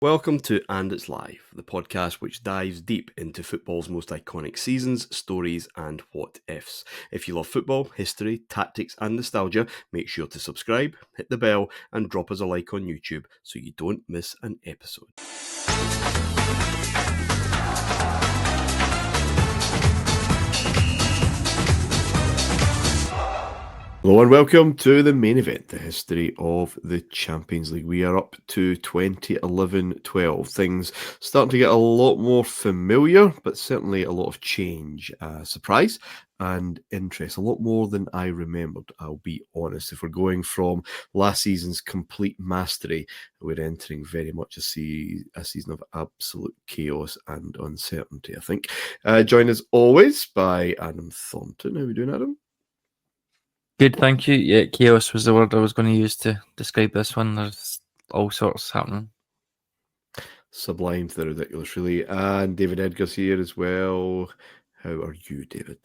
Welcome to And It's Live, the podcast which dives deep into football's most iconic seasons, stories, and what ifs. If you love football, history, tactics, and nostalgia, make sure to subscribe, hit the bell, and drop us a like on YouTube so you don't miss an episode. Hello and welcome to the main event, the history of the Champions League. We are up to 2011-12. Things starting to get a lot more familiar, but certainly a lot of change. Surprise and interest, a lot more than I remembered, I'll be honest. If we're going from last season's complete mastery, we're entering very much a season of absolute chaos and uncertainty, I think. Joined as always by Adam Thornton. How are we doing, Adam? Good, thank you. Yeah, chaos was the word I was going to use to describe this one. There's all sorts happening. Sublime to the ridiculous, really. And David Edgar's here as well. How are you, David?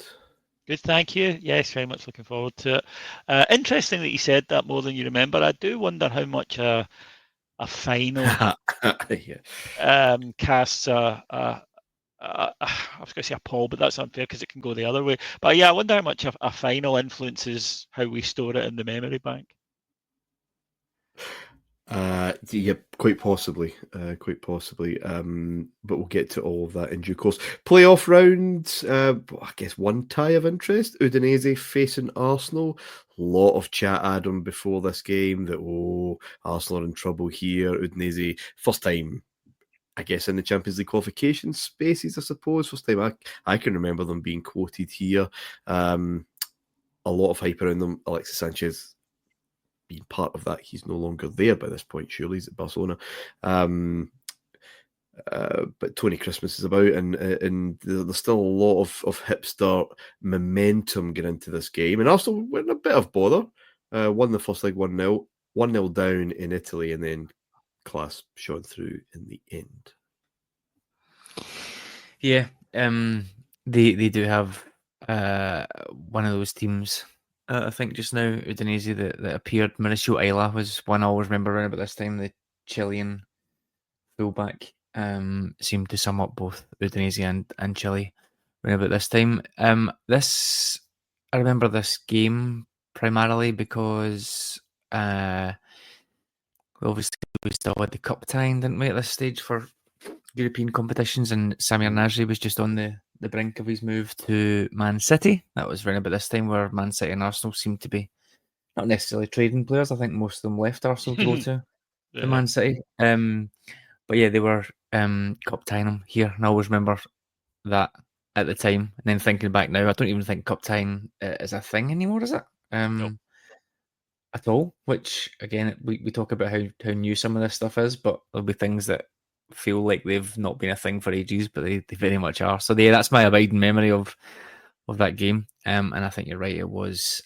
Good, thank you. Yes, very much looking forward to it. Interesting that you said that more than you remember. I do wonder how much a final casts I was going to say a poll, but that's unfair because it can go the other way. But yeah, I wonder how much a final influences how we store it in the memory bank. Yeah, quite possibly. But we'll get to all of that in due course. Playoff round, I guess one tie of interest. Udinese facing Arsenal. A lot of chat, Adam, before this game that, Arsenal are in trouble here. Udinese, first time, I guess, in the Champions League qualification spaces, I suppose. First time I can remember them being quoted here. A lot of hype around them. Alexis Sanchez being part of that. He's no longer there by this point, surely. He's at Barcelona. But Tony Christmas is about, and there's still a lot of hipster momentum getting into this game. And also, we're in a bit of bother. Won the first leg 1-0, 1-0 down in Italy, and then class shone through in the end. Yeah, they do have one of those teams. I think just now Udinese that appeared. Mauricio Ayla was one I always remember around about this time. The Chilean fullback seemed to sum up both Udinese and Chile around about this time. I remember this game primarily because obviously we still had the cup tying, didn't we, at this stage for European competitions, and Samir Nasri was just on the brink of his move to Man City. That was around about this time where Man City and Arsenal seemed to be not necessarily trading players. I think most of them left Arsenal to go to Man City. But yeah, they were cup tying them here, and I always remember that at the time. And then thinking back now, I don't even think cup tying is a thing anymore, is it? Nope. At all, which again we talk about how new some of this stuff is, but there'll be things that feel like they've not been a thing for ages, but they very much are. So yeah, that's my abiding memory of that game. And I think you're right, it was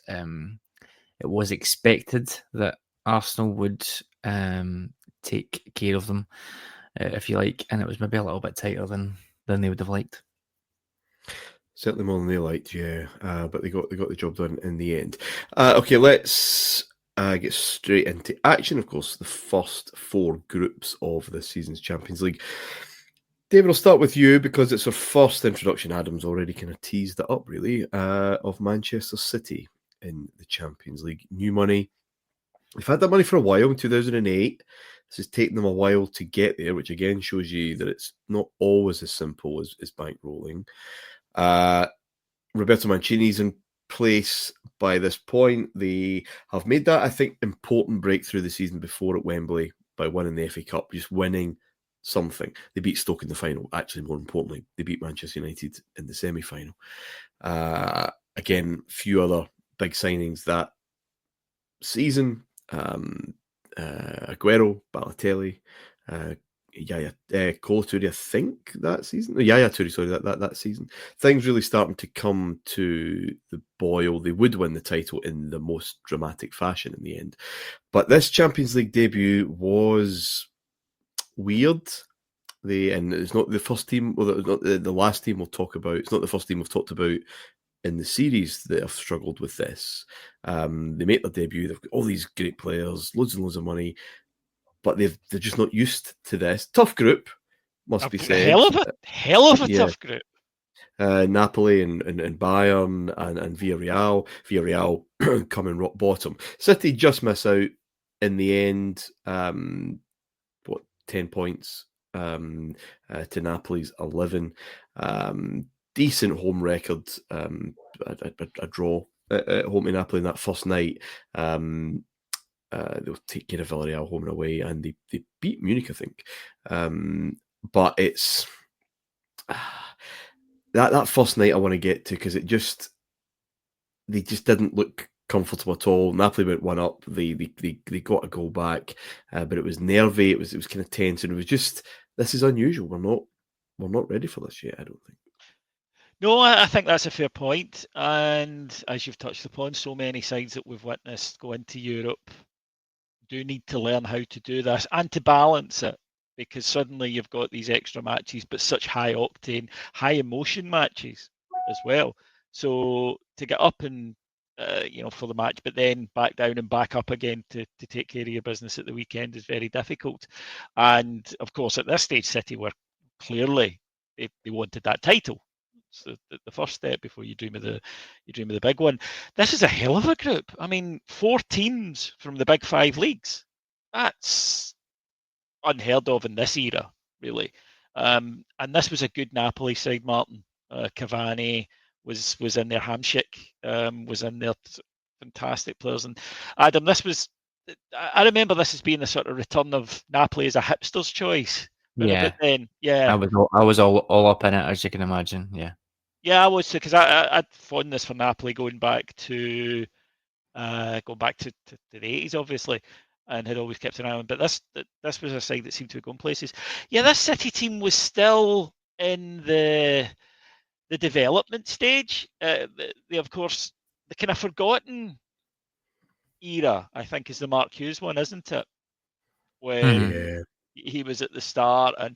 expected that Arsenal would take care of them, if you like, and it was maybe a little bit tighter than they would have liked. Certainly more than they liked, yeah. But they got the job done in the end. Okay, let's get straight into action. Of course, the first four groups of this season's Champions League. David, I'll start with you because it's our first introduction. Adam's already kind of teased it up, really, of Manchester City in the Champions League. New money. They've had that money for a while. In 2008, this has taken them a while to get there, which again shows you that it's not always as simple as bankrolling. Roberto Mancini's in place by this point. They have made that, I think, important breakthrough the season before at Wembley by winning the FA Cup, just winning something. They beat Stoke in the final. Actually, more importantly, they beat Manchester United in the semi-final. Again, few other big signings that season. Aguero, Balotelli, Kolo Touré, I think that season. Yaya Touré, sorry, that season. Things really starting to come to the boil. They would win the title in the most dramatic fashion in the end. But this Champions League debut was weird. And it's not the first team, or not the last team we'll talk about. It's not the first team we've talked about in the series that have struggled with this. They make their debut. They've got all these great players, loads and loads of money. but they're just not used to this. Tough group, must be said. Hell of a yeah. tough group. Napoli and Bayern and Villarreal. Villarreal coming rock bottom. City just miss out in the end. 10 points to Napoli's 11. Decent home record. A draw at home to Napoli in that first night. They'll take care of Villarreal home and away, and they beat Munich, I think. But it's that first night I want to get to, because they just didn't look comfortable at all. Napoli went one up. They got a goal back, but it was nervy. It was kind of tense, and it was just, this is unusual. We're not ready for this yet, I don't think. No, I think that's a fair point. And as you've touched upon, so many sides that we've witnessed go into Europe do need to learn how to do this and to balance it, because suddenly you've got these extra matches, but such high octane, high emotion matches as well. So to get up and for the match, but then back down and back up again to take care of your business at the weekend is very difficult. And of course, at this stage, City were clearly they wanted that title. So the first step before you dream of the big one. This is a hell of a group. I mean, 4 teams from the big 5 leagues. That's unheard of in this era, really. And this was a good Napoli side, Martin. Cavani was in there. Hamsik was in there. Fantastic players. And Adam, I remember this as being the sort of return of Napoli as a hipster's choice. Yeah. Then, yeah. I was all up in it, as you can imagine. Yeah. Yeah, I was, because I'd fondness for Napoli going back to the 80s, obviously, and had always kept an eye on. But this was a side that seemed to have gone places. Yeah, this City team was still in the development stage. They, of course, the kind of forgotten era, I think, is the Mark Hughes one, isn't it? When he was at the start, and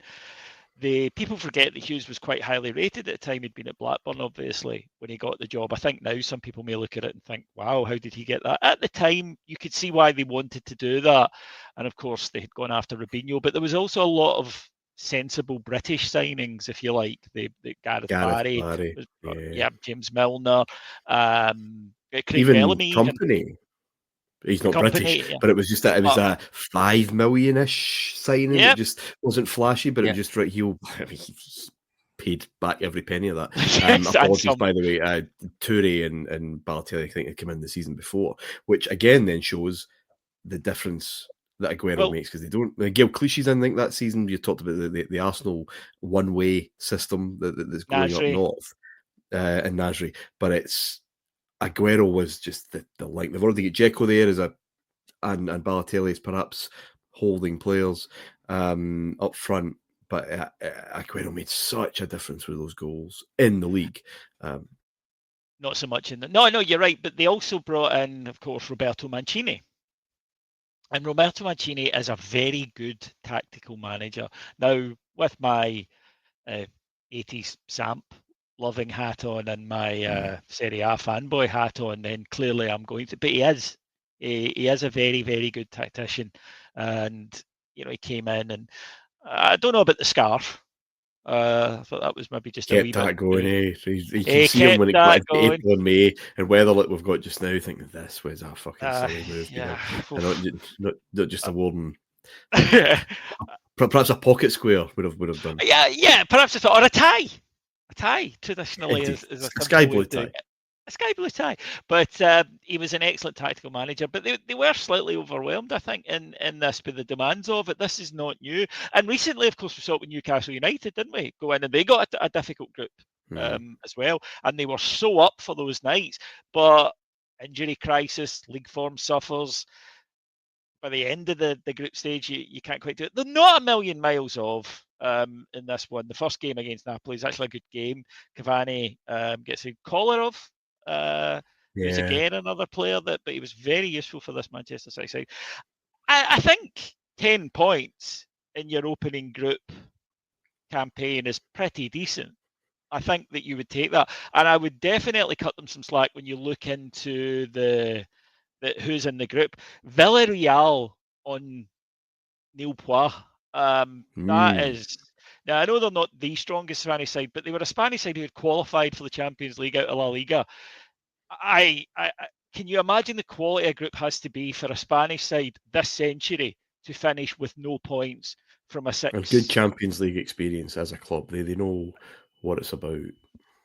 people forget that Hughes was quite highly rated at the time. He'd been at Blackburn, obviously, when he got the job. I think now some people may look at it and think, wow, how did he get that? At the time, you could see why they wanted to do that. And of course, they had gone after Robinho, but there was also a lot of sensible British signings, if you like. The Gareth Barry, James Milner, Craig even Bellamy, Company. He's not British, but it was just that it was a $5 million-ish signing. It just wasn't flashy, but it was just right. He paid back every penny of that. Apologies, by the way. Toure and Balotelli, I think, had come in the season before, which again then shows the difference that Aguero makes, because they don't. Gail Clichy's in, I think, that season. You talked about the Arsenal one-way system that's going up north in Nasri, but it's. Aguero was just the link. They've already got Dzeko there and Balotelli is perhaps holding players up front, but Aguero made such a difference with those goals in the league. Not so much in the... No, you're right, but they also brought in, of course, Roberto Mancini. And Roberto Mancini is a very good tactical manager. Now, with my 80s Samp loving hat on and my Serie A fanboy hat on, then clearly I'm going to. But he is a very, very good tactician, and he came in, and I don't know about the scarf. I thought that was maybe just kept a wee that bit going. You can see him when it got into April and May, and weather like we've got just now. Thinking this was a fucking silly move, not just a warden. Perhaps a pocket square would have done. Yeah. Perhaps or a tie. A tie traditionally is a sky blue tie. A sky blue tie. But he was an excellent tactical manager. But they were slightly overwhelmed, I think, in this with the demands of it. This is not new. And recently, of course, we saw it with Newcastle United, didn't we? Go in and they got a difficult group as well. And they were so up for those nights. But injury crisis, league form suffers. By the end of the group stage, you can't quite do it. They're not a million miles off. In this one, the first game against Napoli is actually a good game. Cavani gets a Kolarov, who's again another player but he was very useful for this Manchester City side. I think 10 points in your opening group campaign is pretty decent. I think that you would take that, and I would definitely cut them some slack when you look into the who's in the group. Villarreal on Nil Pois. That is. Now, I know they're not the strongest Spanish side, but they were a Spanish side who had qualified for the Champions League out of La Liga. Can you imagine the quality a group has to be for a Spanish side this century to finish with no points from a six? And good Champions League experience as a club. They know what it's about.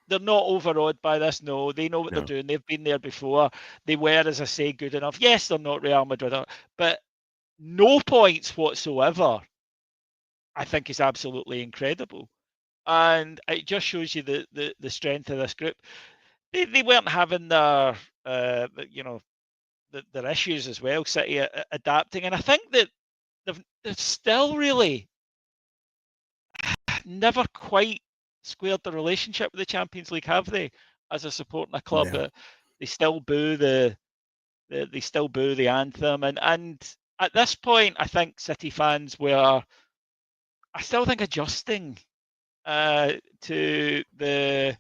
They're not overawed by this. No, they know what they're doing. They've been there before. They were, as I say, good enough. Yes, they're not Real Madrid, but no points whatsoever, I think, is absolutely incredible. And it just shows you the strength of this group. They weren't having their their issues as well, City adapting, and I think that they've still really never quite squared the relationship with the Champions League, have they? As a supporting a club, they still boo the anthem, and at this point, I think City fans were, I still think, adjusting to the.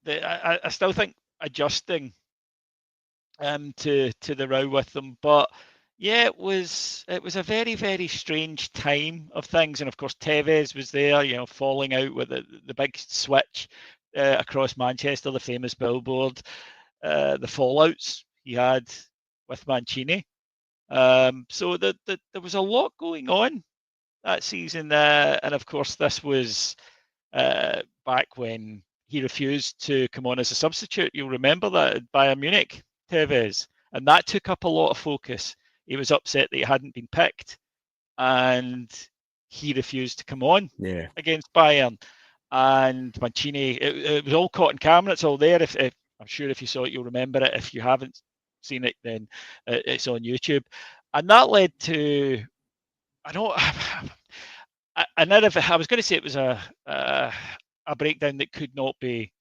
I still think adjusting to the row with them, but yeah, it was a very, very strange time of things, and of course Tevez was there, falling out with the big switch across Manchester, the famous billboard, the fallouts he had with Mancini. So there was a lot going on that season, and of course this was back when he refused to come on as a substitute. You'll remember that at Bayern Munich, Tevez, and that took up a lot of focus. He was upset that he hadn't been picked, and he refused to come on against Bayern. And Mancini, it was all caught on camera. It's all there. If I'm sure if you saw it, you'll remember it. If you haven't seen it, then it's on YouTube. And that led to, I was going to say it was a breakdown that could not be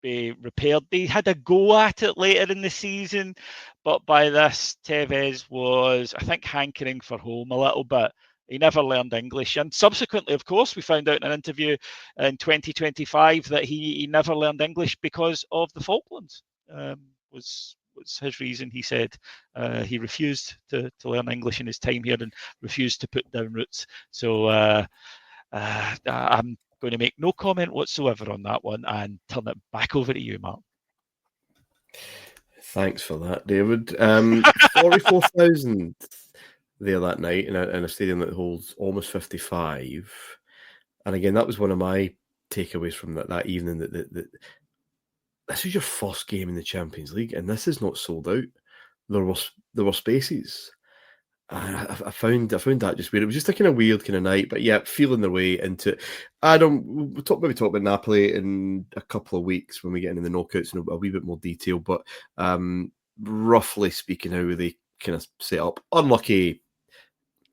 repaired. They had a go at it later in the season, but by this, Tevez was, I think, hankering for home a little bit. He never learned English, and subsequently, of course, we found out in an interview in 2025 that he never learned English because of the Falklands. Was his reason. He said he refused to learn English in his time here and refused to put down roots. So I'm going to make no comment whatsoever on that one and turn it back over to you, Mark. Thanks for that, David. 44,000 there that night in a stadium that holds almost 55. And again, that was one of my takeaways from that evening, that this is your first game in the Champions League, and this is not sold out. There were spaces. I found that just weird. It was just a kind of weird kind of night, but yeah, feeling their way into it. We'll talk about Napoli in a couple of weeks when we get into the knockouts in a wee bit more detail. But roughly speaking, how they kind of set up, unlucky,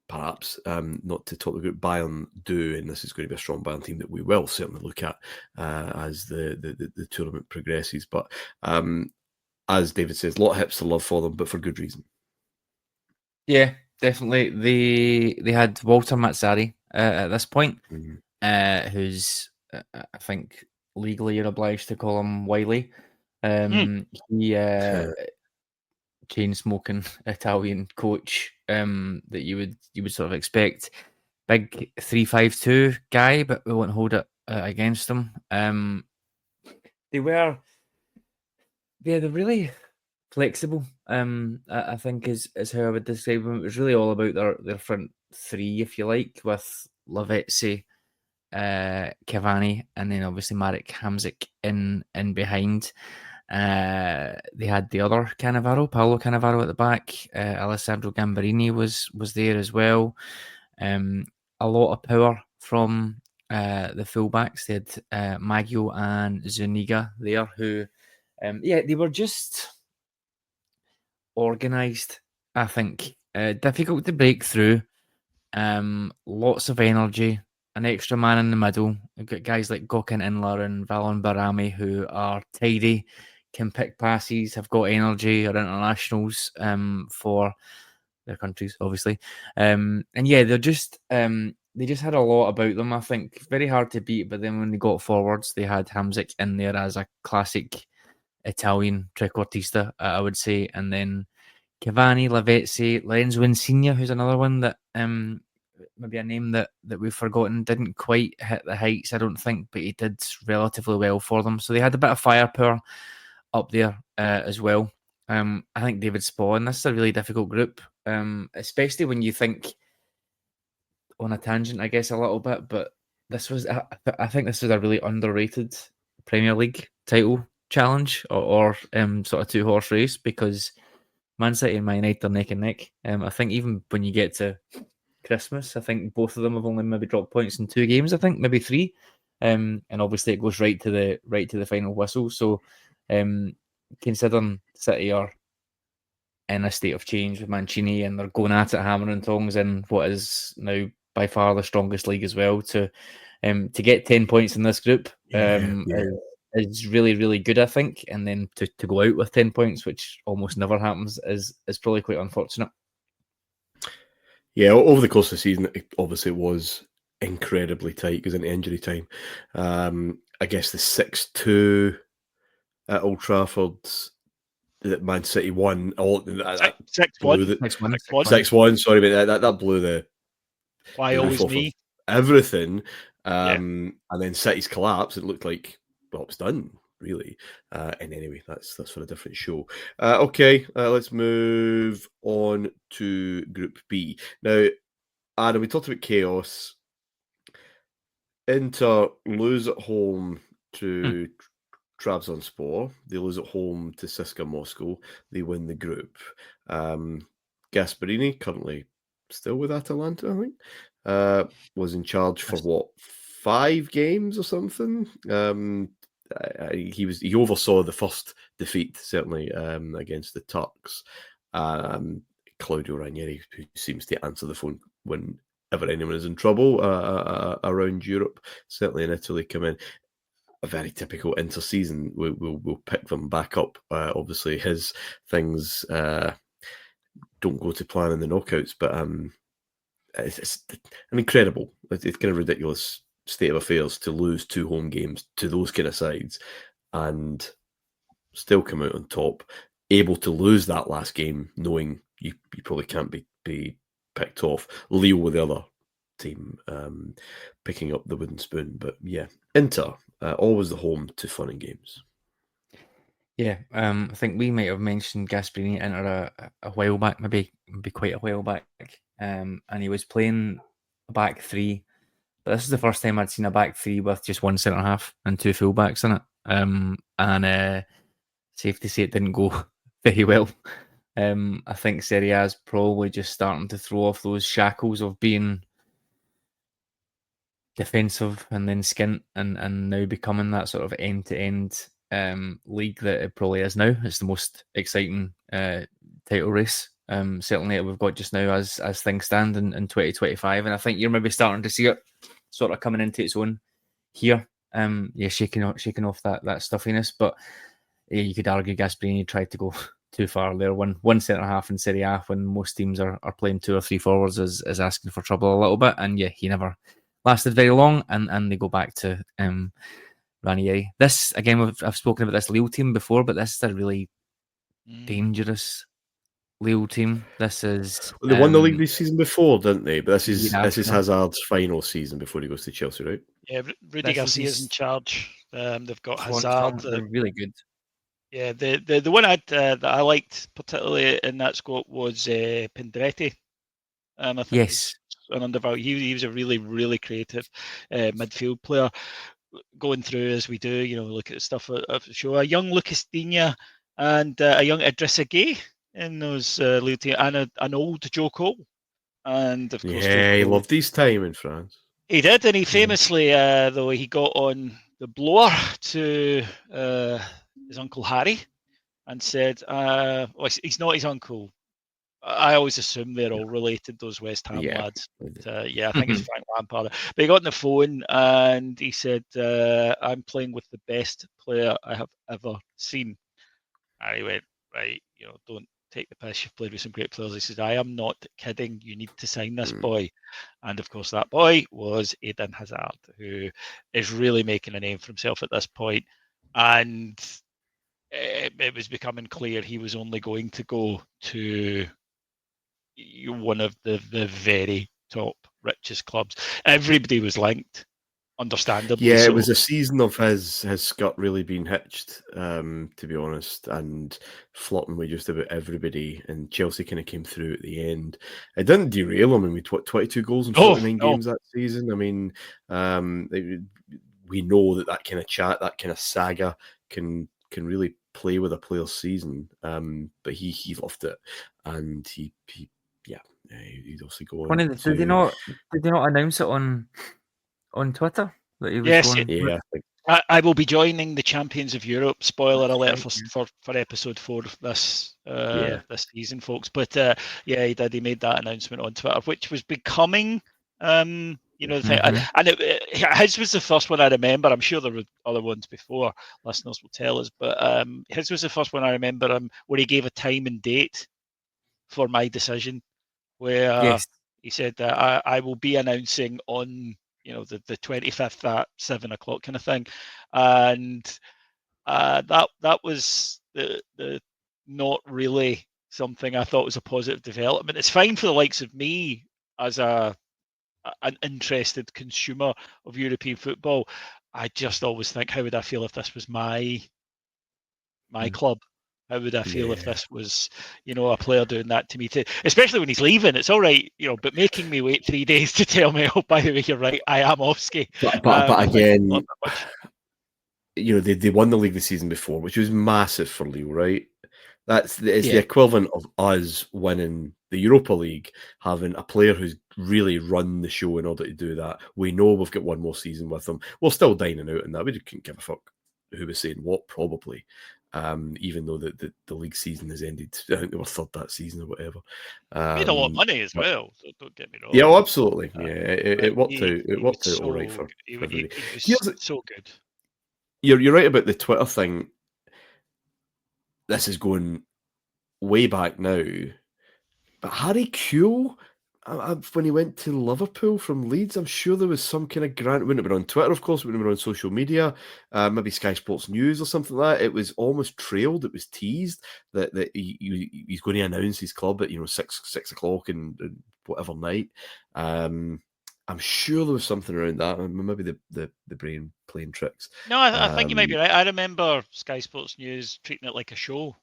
perhaps, not to talk about Bayern do, and this is going to be a strong Bayern team that we will certainly look at as the tournament progresses. But as David says, a lot of hipster love for them, but for good reason. Yeah, definitely. They had Walter Mazzarri at this point, who's, I think, legally you're obliged to call him Wiley. He chain smoking Italian coach that you would sort of expect. Big 3-5-2 guy, but we won't hold it against him. They're really flexible. I think is how I would describe them. It was really all about their front three, if you like, with Lavezzi, Cavani, and then obviously Marek Hamsik in behind. They had the other Paolo Cannavaro at the back. Alessandro Gambarini was there as well. A lot of power from the fullbacks. They had Maggio and Zuniga there, who they were just organised, I think. Difficult to break through. Lots of energy. An extra man in the middle. We've got guys like Gökhan Inler and Valon Barami who are tidy, can pick passes, have got energy, are internationals for their countries, obviously. And yeah, they just had a lot about them, I think. Very hard to beat, but then when they got forwards, they had Hamsik in there as a classic Italian trequartista, I would say, and then Cavani, Lavezzi, Lorenzo Insigne, who's another one that maybe a name that we've forgotten, didn't quite hit the heights, I don't think, but he did relatively well for them. So they had a bit of firepower up there as well. I think David Spawn, this is a really difficult group, especially when you think on a tangent, I guess, a little bit, but this was, I think this is a really underrated Premier League title challenge or sort of two-horse race, because Man City and Man United are neck and neck. I think even when you get to Christmas, I think both of them have only maybe dropped points in 2 games, I think, maybe 3. And obviously it goes right to the final whistle. So considering City are in a state of change with Mancini and they're going at it hammer and tongs in what is now by far the strongest league as well, to get 10 points in this group is really, really good, I think. And then to go out with 10 points, which almost never happens, is probably quite unfortunate. Yeah, over the course of the season, obviously it was incredibly tight because into injury time. I guess the 6-2 at Old Trafford that Man City won. 6-1. 6-1. Sorry, but that blew the always roof me? off of everything. And then City's collapse. It looked like, well, it was done, really. And anyway, that's for a different show. Okay, let's move on to Group B. Now, Adam, we talked about chaos. Inter lose at home to Trabzonspor. They lose at home to CSKA Moscow. They win the group. Gasperini, currently still with Atalanta, I think, was in charge for 5 games or something. He oversaw the first defeat, certainly, against the Turks. Claudio Ranieri, who seems to answer the phone whenever anyone is in trouble around Europe, certainly in Italy, come in. A very typical Inter season. We'll pick them back up. Obviously, his things don't go to plan in the knockouts, but it's an incredible, it's kind of ridiculous state of affairs to lose 2 home games to those kind of sides and still come out on top, able to lose that last game, knowing you probably can't be picked off. Lille with the other team picking up the wooden spoon, but yeah, Inter always the home to fun and games. Yeah, I think we might have mentioned Gasperini Inter a while back, maybe quite a while back, and he was playing a back 3. But this is the first time I'd seen a back 3 with just 1 centre half and 2 fullbacks in it. And safe to say it didn't go very well. I think Serie A is probably just starting to throw off those shackles of being defensive and then skint and now becoming that sort of end-to-end league that it probably is now. It's the most exciting title race, certainly that we've got just now as things stand in 2025. And I think you're maybe starting to see it sort of coming into its own here. Shaking off that stuffiness. But you could argue Gasperini tried to go too far there. One centre half in Serie A when most teams are playing 2 or 3 forwards is asking for trouble a little bit. And yeah, he never lasted very long, and they go back to Ranieri. This, again, I've spoken about this Lille team before, but this is a really dangerous Lille team. This is... Well, they won the league this season before, didn't they? But this is Hazard's final season before he goes to Chelsea, right? Yeah, Rudy Garcia's in charge. They've got Hazard. They're really good. Yeah, the one that I liked particularly in that squad was Pendretti. I think yes. An undervalued. He was a really, really creative midfield player. Going through as we do, look at the stuff of the show. A young Lucas Digne and a young Idrissa Gueye in those Lille team, and an old Joe Cole. And of course, he loved his time in France. He did, and he famously, though, he got on the blower to his uncle Harry and said, well, he's not his uncle. I always assume they're all related, those West Ham lads. But, I think it's Frank Lampard. But he got on the phone and he said, I'm playing with the best player I have ever seen. And he went, right, don't take the piss. You've played with some great players. He said, I am not kidding. You need to sign this boy. And of course, that boy was Eden Hazard, who is really making a name for himself at this point. And it was becoming clear he was only going to go to one of the very top richest clubs. Everybody was linked, understandably. Yeah, so. it was a season of his gut really being hitched, to be honest, and flirting with just about everybody. And Chelsea kind of came through at the end. It didn't derail him. I mean, 22 goals in 49 games that season. I mean, we know that kind of chat, that kind of saga can really play with a player's season. But he loved it, and he'd also go on. Did they not announce it on Twitter that he was going? Yeah. I will be joining the Champions of Europe. Spoiler alert for episode 4 of this this season, folks. But he did. He made that announcement on Twitter, which was becoming the thing. And his was the first one I remember. I'm sure there were other ones before. Listeners will tell us, but his was the first one I remember where he gave a time and date for my decision, where he said that I will be announcing on the 25th at 7 o'clock kind of thing, and that was the not really something I thought was a positive development. It's fine for the likes of me as an interested consumer of European football. I just always think, how would I feel if this was my club? How would I feel if this was, a player doing that to me too? Especially when he's leaving. It's all right, but making me wait 3 days to tell me, oh, by the way, you're right, I am off ski. But again, they won the league the season before, which was massive for Lille, right? It's the equivalent of us winning the Europa League, having a player who's really run the show in order to do that. We know we've got one more season with them. We're still dining out in that. We couldn't give a fuck who was saying what, probably. Even though the league season has ended. I think they were third that season or whatever. Made a lot of money as well, so don't get me wrong. Yeah, absolutely. It worked out. It worked out all right for everybody. He was so good. You're right about the Twitter thing. This is going way back now. But Harry Kewell, when he went to Liverpool from Leeds, I'm sure there was some kind of grant. It wouldn't have been on Twitter, of course. It wouldn't have been on social media. Maybe Sky Sports News or something like that. It was almost trailed. It was teased that he's going to announce his club at 6 o'clock and whatever night. I'm sure there was something around that. Maybe the brain playing tricks. No, I think you might be right. I remember Sky Sports News treating it like a show.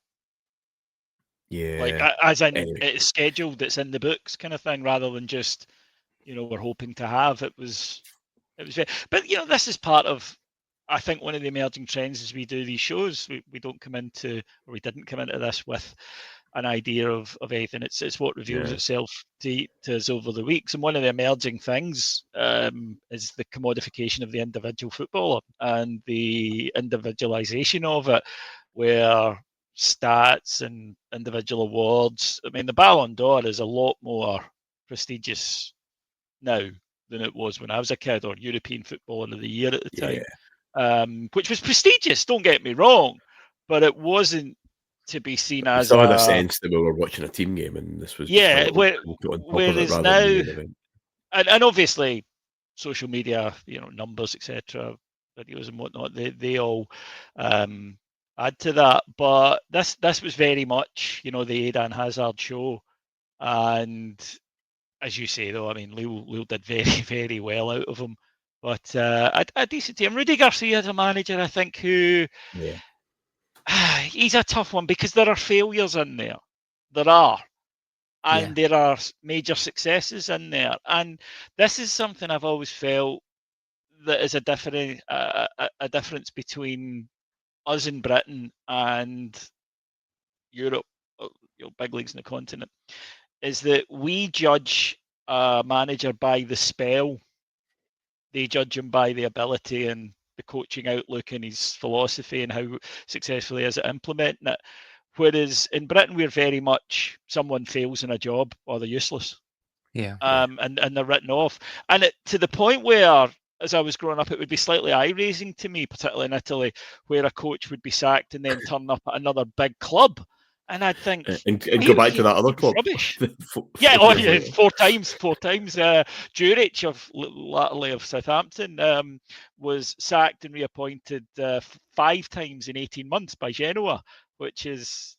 Yeah, like as in it's scheduled, it's in the books kind of thing, rather than just we're hoping to have. It was very, but this is part of, I think, one of the emerging trends as we do these shows. We don't come into, or we didn't come into this with an idea of anything. It's what reveals itself to us over the weeks. And one of the emerging things is the commodification of the individual footballer and the individualization of it, where stats and individual awards. I mean, the Ballon d'Or is a lot more prestigious now than it was when I was a kid, or European Footballer of the Year at the time, which was prestigious, don't get me wrong, but it wasn't to be seen as some of the sense that we were watching a team game, and this was whereas now, and obviously social media, numbers, etc., videos and whatnot, they all add to that. But this was very much, the Eden Hazard show. And as you say, though, I mean, Lille did very, very well out of him. But a decent team. Rudy Garcia is a manager, I think, who he's a tough one, because there are failures in there. There are. And there are major successes in there. And this is something I've always felt that is a difference between us in Britain and Europe, big leagues in the continent, is that we judge a manager by the spell. They judge him by the ability and the coaching outlook and his philosophy and how successfully is it implementing it. Whereas in Britain, we're very much, someone fails in a job or they're useless. And they're written off. And to the point where, as I was growing up, it would be slightly eye-raising to me, particularly in Italy, where a coach would be sacked and then turn up at another big club And I'd think, and go back to that other club. Rubbish. Four Yeah, years later. four times. Jurich latterly of Southampton was sacked and reappointed 5 times in 18 months by Genoa, which is,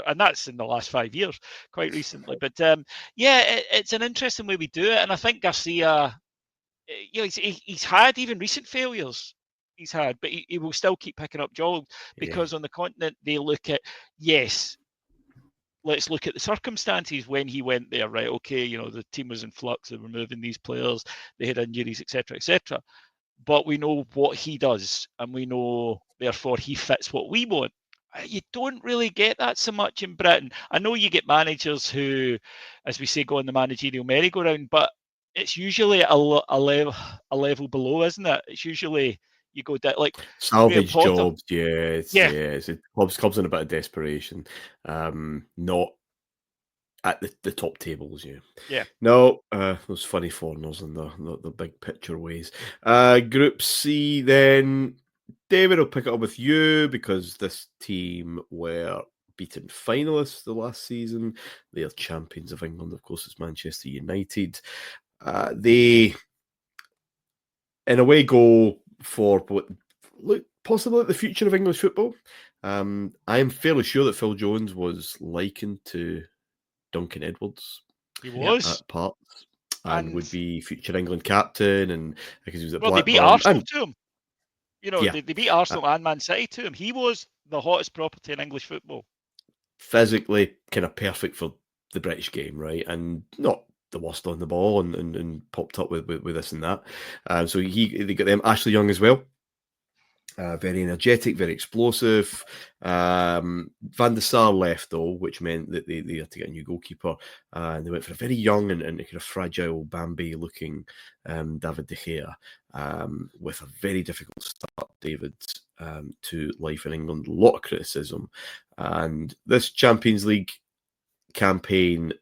and that's in the last 5 years, quite recently. But it's an interesting way we do it, and I think Garcia, he's had even recent failures. He's had, but he will still keep picking up jobs because on the continent they look at, yes, let's look at the circumstances when he went there, right? Okay, the team was in flux, they were moving these players, they had injuries, etc., etc. But we know what he does, and we know, therefore, he fits what we want. You don't really get that so much in Britain. I know you get managers who, as we say, go on the managerial merry-go-round, but it's usually a level below, isn't it? It's usually you go down, like salvage jobs. Yes. Clubs in a bit of desperation, not at the top tables. Yeah. No, those funny foreigners in the big picture ways. Group C, then David will pick it up with you because this team were beaten finalists the last season. They are champions of England, of course. It's Manchester United. They, in a way, go for what look possibly like the future of English football. I am fairly sure that Phil Jones was likened to Duncan Edwards. He was at parts and would be future England captain, and because he was at Blackburn. They beat Arsenal to him. They beat Arsenal and Man City to him. He was the hottest property in English football. Physically, kind of perfect for the British game, right? And not the worst on the ball, and popped up with this and that. So they got them. Ashley Young as well. Very energetic, very explosive. Van der Sar left though, which meant that they had to get a new goalkeeper, and they went for a very young and kind of fragile Bambi-looking David De Gea, with a very difficult start, David, to life in England. A lot of criticism, and this Champions League campaign,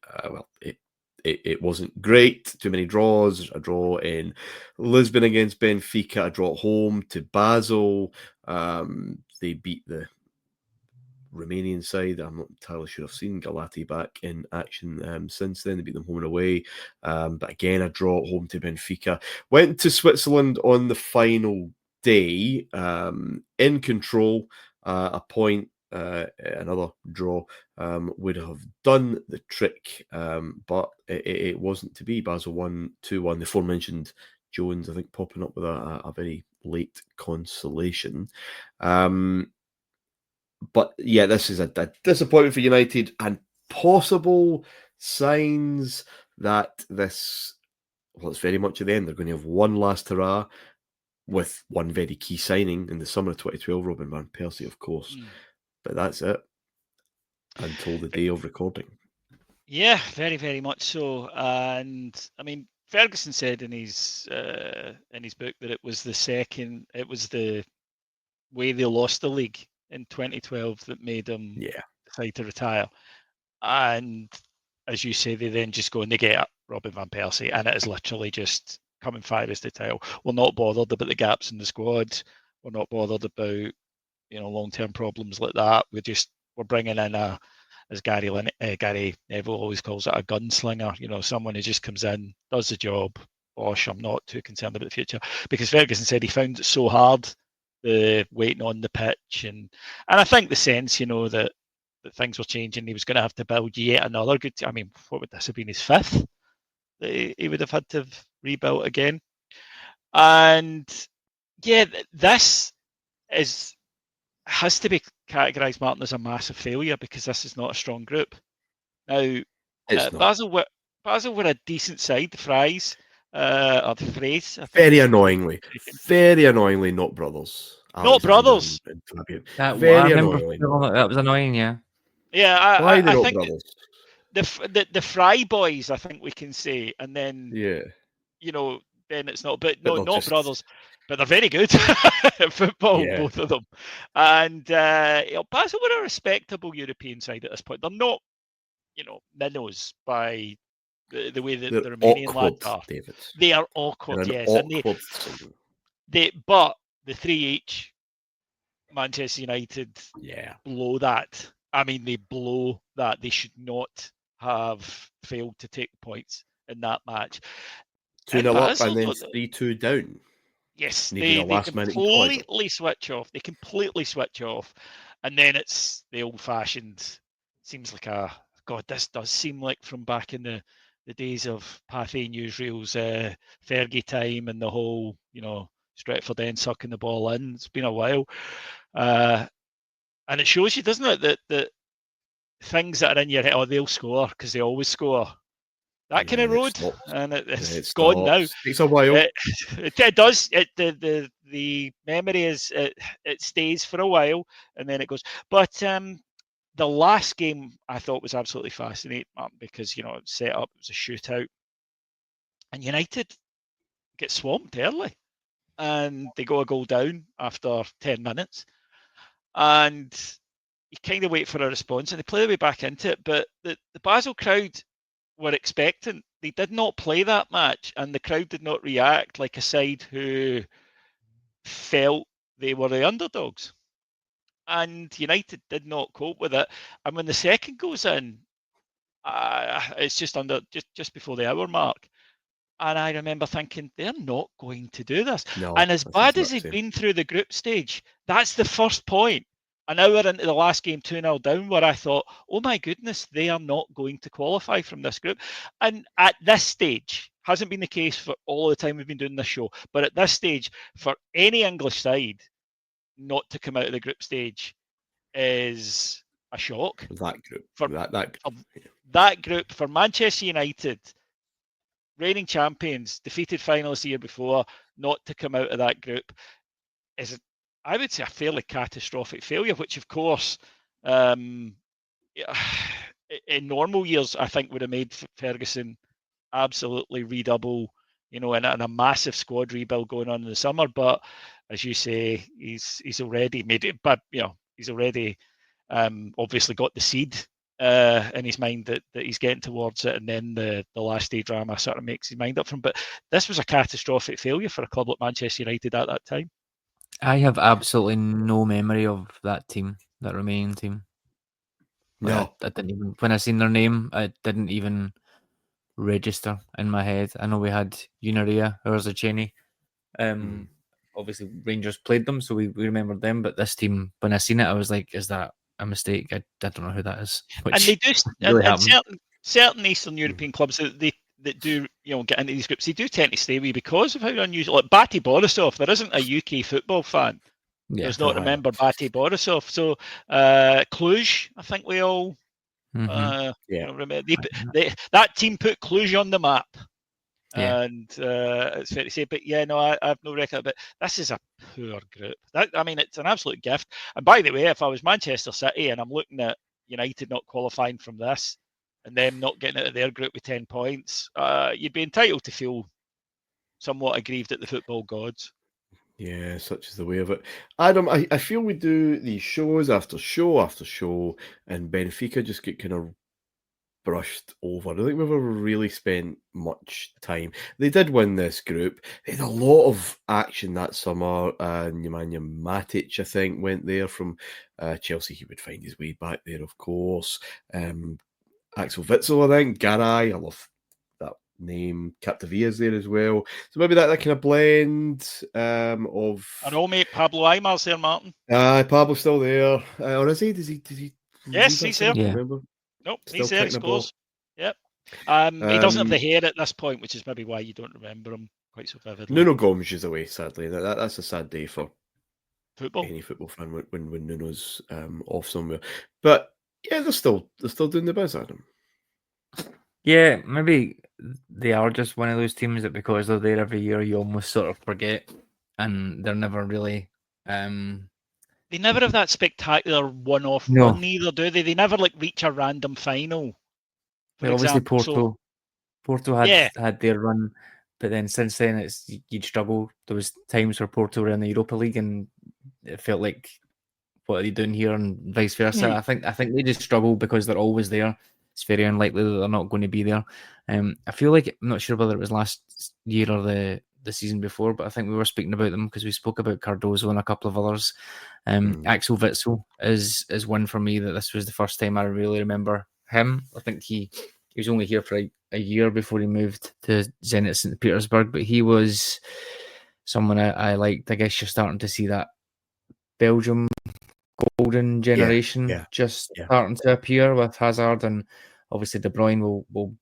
it wasn't great. Too many draws. A draw in Lisbon against Benfica. A draw at home to Basel. They beat the Romanian side. I'm not entirely sure I've seen Galati back in action since then. They beat them home and away. But again, a draw at home to Benfica. Went to Switzerland on the final day, in control. A point. Another draw would have done the trick, but it wasn't to be. Basel won 2-1. The aforementioned Jones, I think, popping up with a very late consolation. But yeah, this is a disappointment for United, and possible signs that this, well, it's very much at the end. They're going to have one last hurrah with one very key signing in the summer of 2012, Robin Van Persie, of course. But that's it until the day of recording. Yeah, very, very much so. And I mean, Ferguson said in his book that it was the way they lost the league in 2012 that made them decide to retire. And as you say, they then just go and they get Robin Van Persie, and it is literally just come and fire us to tile. We're not bothered about the gaps in the squad. We're not bothered about long-term problems like that. We're bringing in as Gary Neville always calls it, a gunslinger. Someone who just comes in, does the job. Bosh, I'm not too concerned about the future, because Ferguson said he found it so hard, the waiting on the pitch, and I think the sense, that things were changing. He was going to have to build yet another good. I mean, what would this have been, his fifth? He would have had to have rebuilt again, and this has to be categorised, Martin, as a massive failure, because this is not a strong group. Now, Basel were a decent side, the Fries, or the Frays. Very annoyingly, not brothers. Not brothers. Very annoyingly. That was annoying, yeah. Yeah, why are they I not think brothers? The Fry boys, I think we can say, and then then it's not. But no, not brothers. But they're very good at football, both of them. And Basel were a respectable European side at this point. They're not, minnows by the way that the Romanian lads are. David. They are awkward, yes. Awkward but the 3H, Manchester United, blow that. I mean, they blow that. They should not have failed to take points in that match. 2-0 up Basel, and then 3-2 down. yes, Needed a they last-minute equaliser. completely switch off. They completely switch off. And then it's the old-fashioned, seems like God, this does seem like from back in the days of Pathé newsreels, Fergie time and the whole, Stretford End sucking the ball in. It's been a while. And it shows you, doesn't it, that things that are in your head, they'll score because they always score. That kind of road, and it's gone now. It takes a while. It does. The memory it stays for a while, and then it goes. But the last game I thought was absolutely fascinating, because it was set up. It was a shootout, and United get swamped early, and they go a goal down after 10 minutes, and you kind of wait for a response, and they play their way back into it. But the Basel crowd were expectant. They did not play that match, and the crowd did not react like a side who felt they were the underdogs. And United did not cope with it. And when the second goes in, it's just before the hour mark. And I remember thinking, they're not going to do this. No, and as bad as they've been through the group stage, that's the first point, an hour into the last game, 2-0 down, where I thought, oh my goodness, they are not going to qualify from this group. And at this stage, hasn't been the case for all the time we've been doing this show, but at this stage, for any English side not to come out of the group stage is a shock. That group. That group, for Manchester United, reigning champions, defeated finalists the year before, not to come out of that group is, I would say, a fairly catastrophic failure, which, of course, in normal years, I think would have made Ferguson absolutely redouble, and a massive squad rebuild going on in the summer. But as you say, he's already made it, but he's already obviously got the seed in his mind that he's getting towards it, and then the last day drama sort of makes his mind up for him. But this was a catastrophic failure for a club like Manchester United at that time. I have absolutely no memory of that team, that remaining team. No, I didn't even, when I seen their name, it didn't even register in my head. I know we had Unaria, Cheney. Obviously Rangers played them, so we remembered them. But this team, when I seen it, I was like, "Is that a mistake?" I don't know who that is. And they do, really and certain Eastern European clubs that do get into these groups, they do tend to stay away because of how unusual. Like Bate Borisov, there isn't a UK football fan does not remember Bate Borisov. So Cluj, I think we all remember. That team put Cluj on the map. Yeah. And it's fair to say, but I have no record. But this is a poor group. It's an absolute gift. And by the way, if I was Manchester City and I'm looking at United not qualifying from this and them not getting out of their group with 10 points, you'd be entitled to feel somewhat aggrieved at the football gods. Yeah, such is the way of it. Adam, I feel we do these shows after show after show, and Benfica just get kind of brushed over. I don't think we've ever really spent much time. They did win this group. They had a lot of action that summer. Nemanja Matic, I think, went there from Chelsea. He would find his way back there, of course. Axel Witsel, I think. Garay, I love that name. Capdevia's there as well. So maybe that kind of blend of... I know, mate. Pablo Aymar's there, Martin. Pablo's still there. Or is he? Does he yes, he's there. Yeah. Remember? Nope, Still he's there. He scores. Yep. He doesn't have the hair at this point, which is maybe why you don't remember him quite so vividly. Nuno Gomes is away, sadly. That's a sad day for football. Any football fan when Nuno's off somewhere. But yeah, they're still doing the biz, Adam. Yeah, maybe they are just one of those teams that because they're there every year, you almost sort of forget, and they're never really. They never have that spectacular one-off run either, do they? They never reach a random final. Well, obviously Porto had their run, but then since then you'd struggle. There was times where Porto were in the Europa League and it felt like, what are they doing here, and vice versa. I think they just struggle because they're always there. It's very unlikely that they're not going to be there. I feel like, I'm not sure whether it was last year or the the season before, but I think we were speaking about them because we spoke about Cardozo and a couple of others. Axel Witsel is one for me that this was the first time I really remember him. I think he was only here for a year before he moved to Zenit St. Petersburg, but he was someone I liked. I guess you're starting to see that Belgium golden generation just starting to appear with Hazard, and obviously De Bruyne will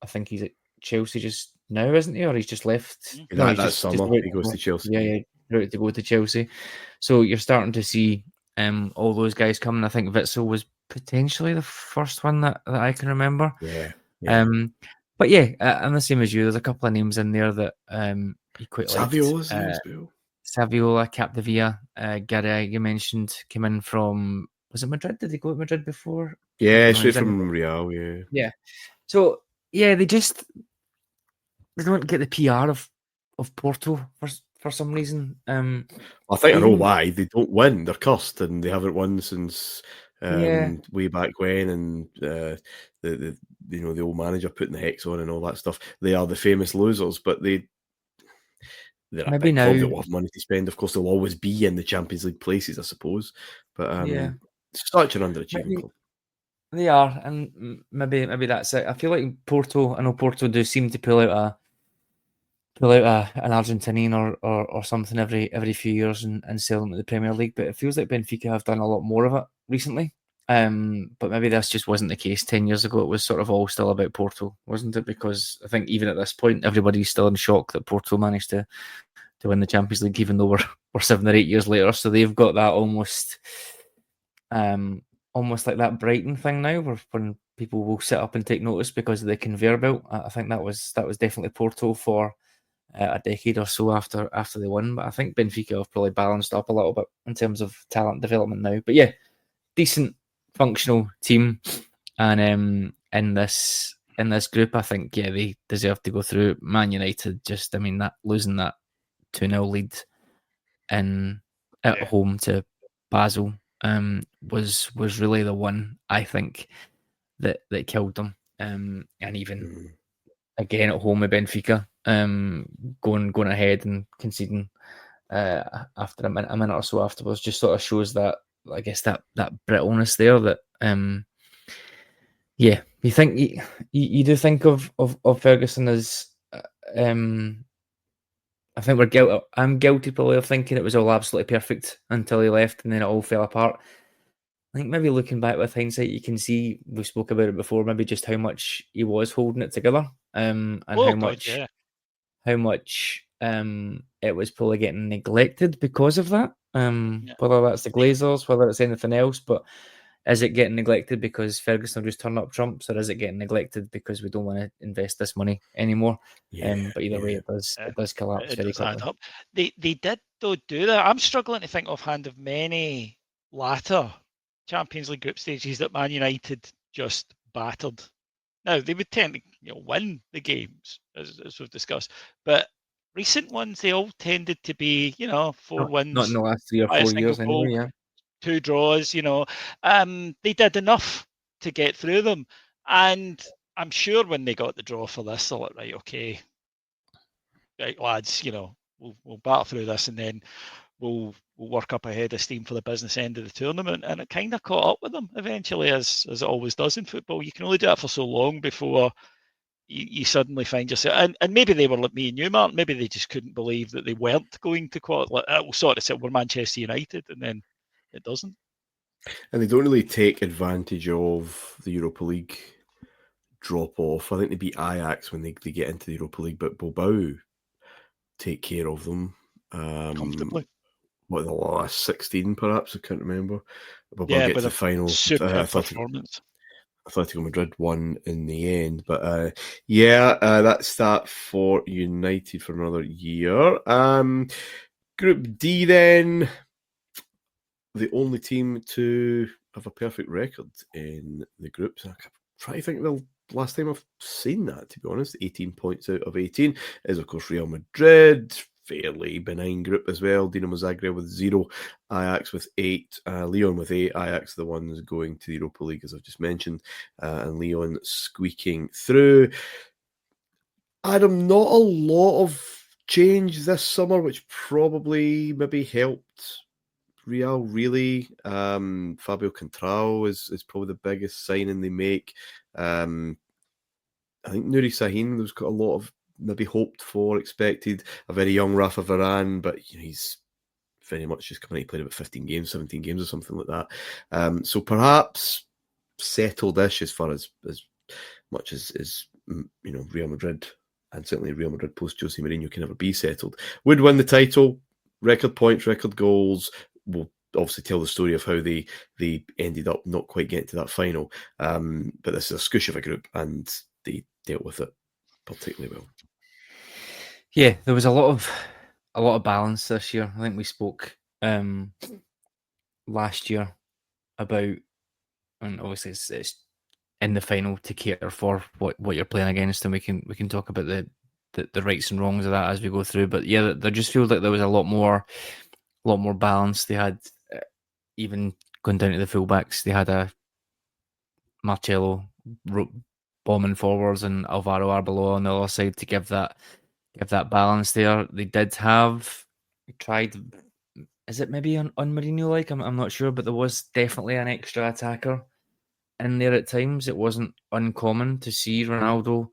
I think he's at Chelsea just now, isn't he? Or he's just left. No, he's just summer. He goes to Chelsea. Yeah, ready to go to Chelsea. So you're starting to see all those guys coming. I think Witsel was potentially the first one that I can remember. Yeah. But yeah, I'm the same as you. There's a couple of names in there that you quite liked. Saviola's as well. Saviola, Capdevia, Gary, you mentioned, came in from, was it Madrid? Did he go to Madrid before? Yeah, straight from Real, Yeah. So, yeah, they don't get the PR of Porto for some reason. I think I know why. They don't win. They're cursed, and they haven't won since way back when, and the old manager putting the hex on and all that stuff. They are the famous losers, but they're a big club that will have money to spend. Of course, they'll always be in the Champions League places, I suppose. But such an underachieving club. They are, and maybe that's it. I feel like Porto. I know Porto do seem to pull out an Argentinian or something every few years and sell them to the Premier League. But it feels like Benfica have done a lot more of it recently. But maybe this just wasn't the case 10 years ago. It was sort of all still about Porto, wasn't it? Because I think even at this point, everybody's still in shock that Porto managed to win the Champions League, even though we're 7 or 8 years later. So they've got that almost like that Brighton thing now, where when people will sit up and take notice because of the conveyor belt. I think that was definitely Porto for a decade or so after they won. But I think Benfica have probably balanced up a little bit in terms of talent development now. But yeah, decent functional team, and in this group, I think they deserve to go through. Man United, that losing that 2-0 lead at home to Basel was really the one, I think, that killed them. And even again at home with Benfica, going ahead and conceding after a minute or so afterwards, just sort of shows that, I guess, that brittleness there. That you think you do think of Ferguson as I think I'm guilty probably of thinking it was all absolutely perfect until he left and then it all fell apart. I think maybe looking back with hindsight, you can see, we spoke about it before, maybe just how much he was holding it together, and how much it was probably getting neglected because of that. Whether that's the Glazers, whether it's anything else, but is it getting neglected because Ferguson will just turn up trumps, or is it getting neglected because we don't want to invest this money anymore? But either way, it does collapse very quickly. They did though do that. I'm struggling to think offhand of many latter Champions League group stages that Man United just battered. Now they would tend to win the games as we've discussed, but recent ones they all tended to be 4 wins. Not in the last 3 or 4 years anyway. Yeah. 2 draws, they did enough to get through them. And I'm sure when they got the draw for this, they're like, right, okay, right, lads, we'll battle through this and then we'll work up a head of steam for the business end of the tournament. And it kind of caught up with them eventually, as it always does in football. You can only do that for so long before you suddenly find yourself, and maybe they were like me and you, Martin, maybe they just couldn't believe that they weren't going to we're Manchester United, and then it doesn't. And they don't really take advantage of the Europa League drop off. I think they beat Ajax when they get into the Europa League, but Bilbao take care of them comfortably. What, the last 16 perhaps? I can't remember. Bilbao get to the final. Super performance. Atletico Madrid won in the end, but that's that for United for another year. Group D then. The only team to have a perfect record in the groups. I try to think the last time I've seen that, to be honest. 18 points out of 18 is, of course, Real Madrid. Fairly benign group as well. Dinamo Zagreb with 0, Ajax with 8, Lyon with 8. Ajax the ones going to the Europa League, as I've just mentioned, and Lyon squeaking through. Adam, not a lot of change this summer, which probably maybe helped Real, really. Fabio Contrao is probably the biggest signing they make. I think Nuri Sahin was got a lot of maybe hoped for, expected. A very young Rafa Varane, but he's very much just coming. He played about 15 games, 17 games, or something like that. So perhaps settled-ish as far as much as Real Madrid, and certainly Real Madrid post Jose Mourinho can never be settled. Would win the title, record points, record goals. Will obviously tell the story of how they ended up not quite getting to that final. But this is a scoosh of a group, and they dealt with it particularly well. Yeah, there was a lot of balance this year. I think we spoke last year about, and obviously it's in the final to cater for what you're playing against, and we can talk about the rights and wrongs of that as we go through. But yeah, there just feels like there was a lot more balance. They had, even going down to the fullbacks, they had a Marcelo bombing forwards and Alvaro Arbeloa on the other side to give that balance there. They did have tried. Is it maybe on Mourinho like? I'm not sure, but there was definitely an extra attacker in there at times. It wasn't uncommon to see Ronaldo,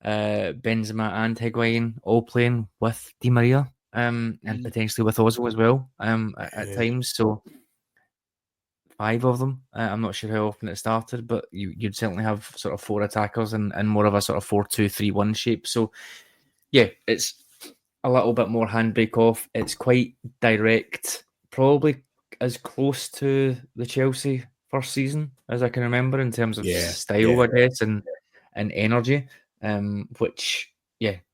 Benzema, and Higuain all playing with Di Maria, and potentially with Ozil as well, at times. So 5 of them. I'm not sure how often it started, but you'd certainly have sort of 4 attackers and more of a sort of 4-2-3-1 shape. So yeah, it's a little bit more handbrake off. It's quite direct, probably as close to the Chelsea first season as I can remember in terms of style, I guess, and energy. Which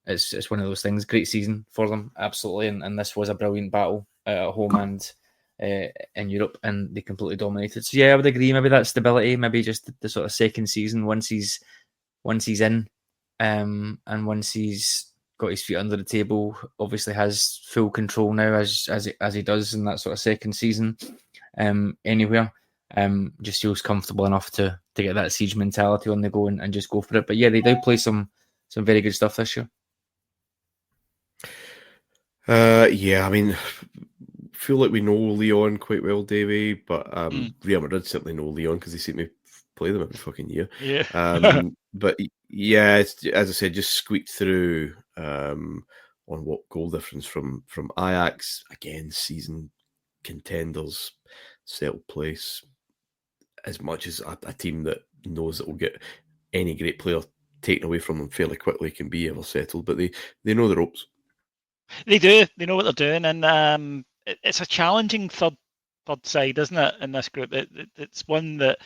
it's one of those things. Great season for them, absolutely, and this was a brilliant battle at home and in Europe, and they completely dominated. So yeah, I would agree. Maybe that stability, maybe just the sort of second season once he's in, and once he's got his feet under the table, obviously has full control now as he does in that sort of second season. Anywhere, just feels comfortable enough to get that siege mentality on the go and just go for it. But yeah, they do play some very good stuff this year. I mean, feel like we know Lyon quite well, Davey, but Real Madrid certainly know Lyon because they seem to play them every fucking year. Yeah. But yeah, it's, as I said, just squeaked through on what goal difference from Ajax. Again, season contenders, settled place. As much as a team that knows that will get any great player taken away from them fairly quickly can be ever settled, but they know the ropes. They do. They know what they're doing, and it's a challenging third side, isn't it? In this group, it's one that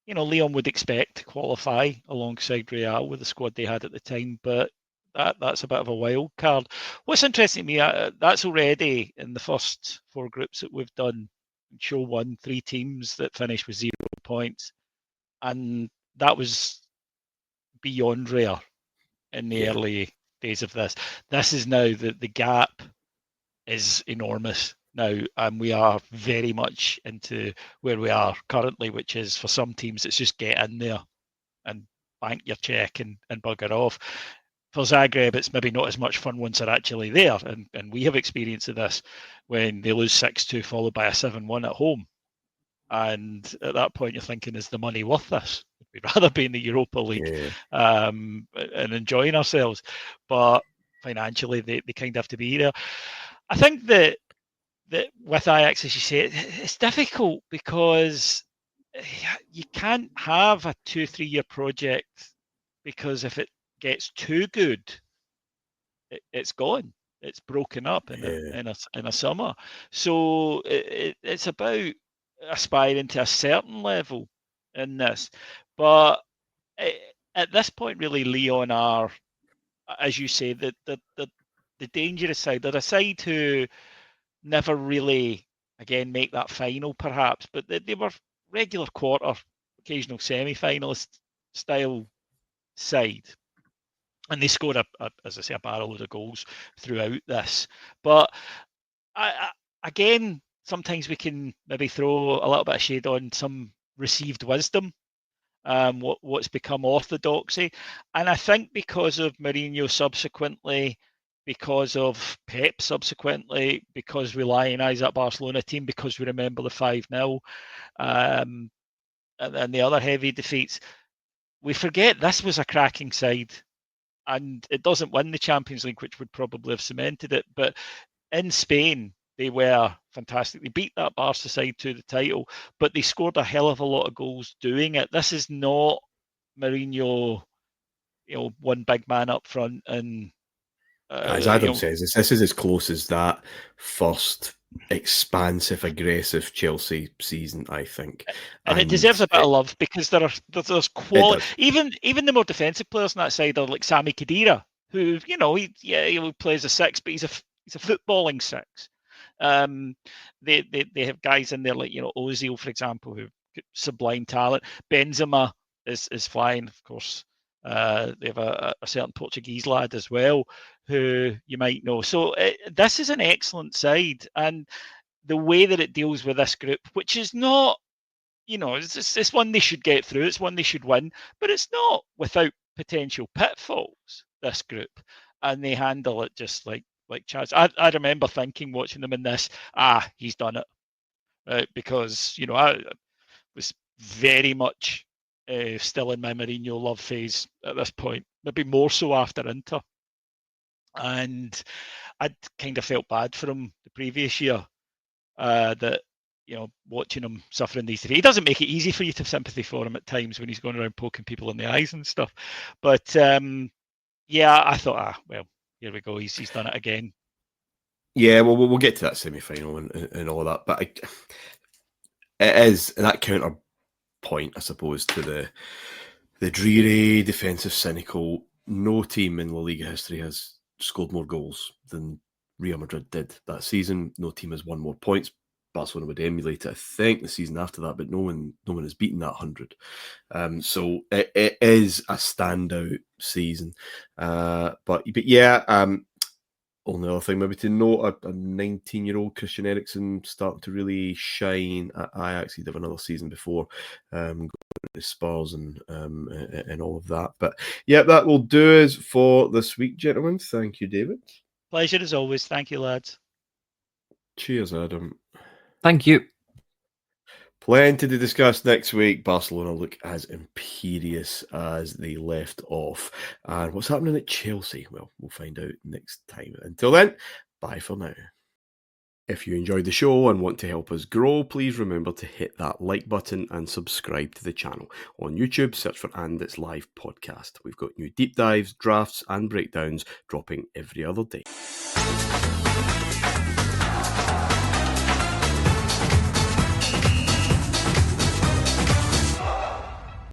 Lyon would expect to qualify alongside Real with the squad they had at the time, but that's a bit of a wild card. What's interesting to me, that's already in the first 4 groups that we've done. Show 1, 3 teams that finished with 0 points, and that was beyond rare in the early days of this. This is now the gap is enormous now, and we are very much into where we are currently, which is for some teams it's just get in there and bank your check and bugger off. For Zagreb, it's maybe not as much fun once they're actually there, and we have experience of this when they lose 6-2 followed by a 7-1 at home. And at that point, you're thinking, is the money worth this? We'd rather be in the Europa League and enjoying ourselves. But financially, they kind of have to be there. I think that with Ajax, as you say, it's difficult because you can't have a 2-3 year project, because if it gets too good, it's gone. It's broken up in a summer. So it's about aspiring to a certain level in this. But at this point, really, Lyon are, as you say, the dangerous side. They're a side who never really, again, make that final, perhaps, but they were regular quarter, occasional semi-finalist style side. And they scored, as I say, a barrel load of goals throughout this. But again, sometimes we can maybe throw a little bit of shade on some received wisdom, what's become orthodoxy. And I think because of Mourinho subsequently because of Pep subsequently, because we lionise that Barcelona team, because we remember the 5-0 and the other heavy defeats. We forget this was a cracking side, and it doesn't win the Champions League, which would probably have cemented it. But in Spain, they were fantastic. They beat that Barca side to the title, but they scored a hell of a lot of goals doing it. This is not Mourinho, one big man up front and as Adam says, this is as close as that first expansive, aggressive Chelsea season, I think. And it deserves a bit of love because there's quality. Even the more defensive players on that side are like Sami Khedira, who he plays a six, but he's a footballing six. They have guys in there like Ozil, for example, who sublime talent. Benzema is flying, of course. They have a certain Portuguese lad as well who you might know. So this is an excellent side, and the way that it deals with this group, which is not, it's one they should get through, it's one they should win, but it's not without potential pitfalls, this group, and they handle it just like Chaz. I remember thinking, watching them in this, he's done it, right? Because I was very much still in my Mourinho love phase at this point, maybe more so after Inter. And I'd kind of felt bad for him the previous year, that watching him suffering these defeats. He doesn't make it easy for you to have sympathy for him at times when he's going around poking people in the eyes and stuff. But I thought, well, here we go. He's done it again. Yeah, well, we'll get to that semi-final and all that. But it is that counterpoint, I suppose, to the dreary, defensive, cynical. No team in La Liga history has scored more goals than Real Madrid did that season. No team has won more points. Barcelona would emulate it, I think, the season after that, but no one has beaten that 100. So it is a standout season. But yeah, only other thing maybe to note, a 19-year-old Christian Eriksen starting to really shine at Ajax. He'd have another season before going to Spurs and all of that. But yeah, that will do us for this week, gentlemen. Thank you, David. Pleasure as always. Thank you, lads. Cheers, Adam. Thank you. Plenty to discuss next week. Barcelona look as imperious as they left off. And what's happening at Chelsea? Well, we'll find out next time. Until then, bye for now. If you enjoyed the show and want to help us grow, please remember to hit that like button and subscribe to the channel. On YouTube, search for And It's Live Podcast. We've got new deep dives, drafts and breakdowns dropping every other day.